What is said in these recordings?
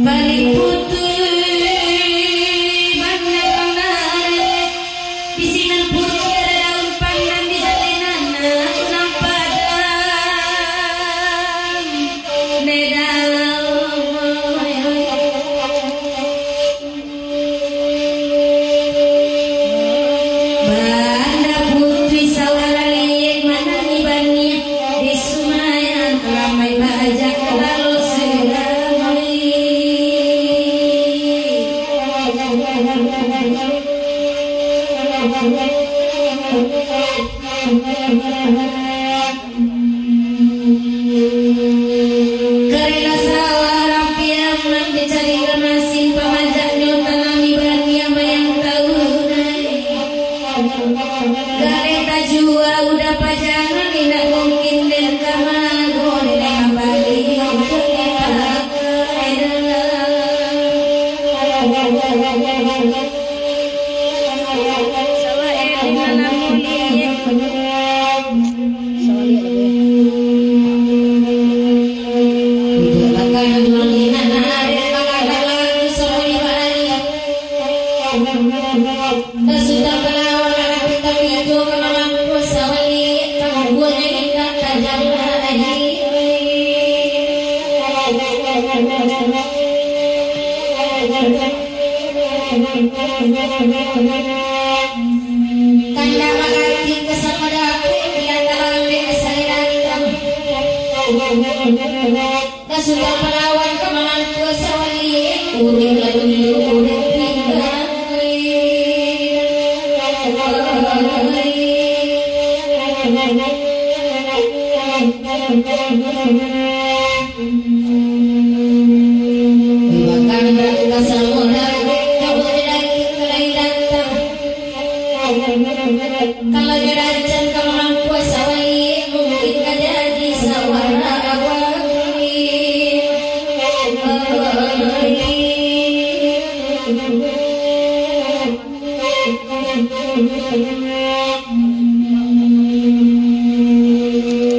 balik putih bandar di sini putih ada daun pandan di jalinan padang banda putih sawarali mana ibani di Sumayan ramai bajak lalu seramai karena sawah rampiang nak dicari kemasin pamajak tanam ibani yang bayang tahu gareta jua udah pajangan tidak mungkin dan kamago tidak kembali sudah pelawan tapi itu kemampu sawali tangguhnya kita tajam lagi kanda magati kesamadaku bila talambe asali datang sudah pelawan kemampu sawali uring lalu uring pindah kalau jerajan kemampu sawali mungkin jadi sawara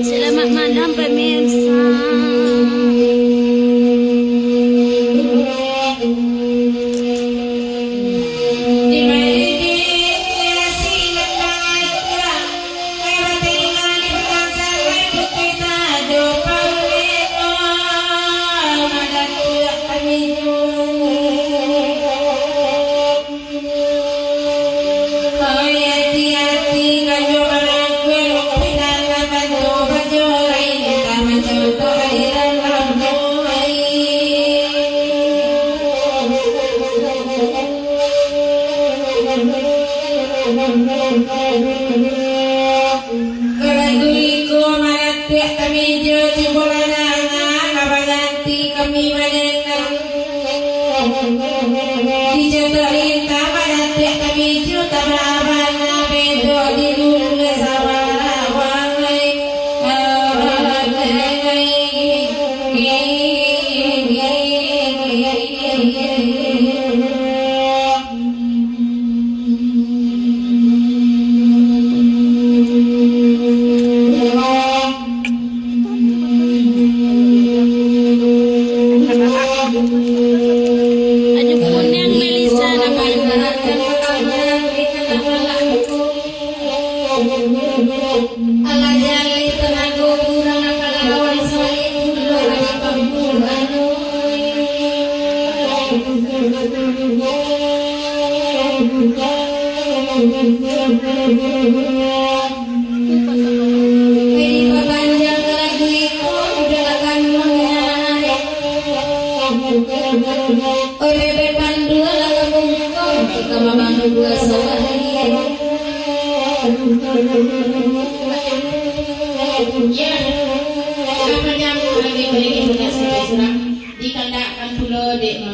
selamat malam pemirsa. Kalaguliku maratiak kami jauh bulanangan kabaganti kami menenang di jodoh lintah maratiak kami jauh tabrabana bedo di lunga sawarawai dikandakkan pulau dek mama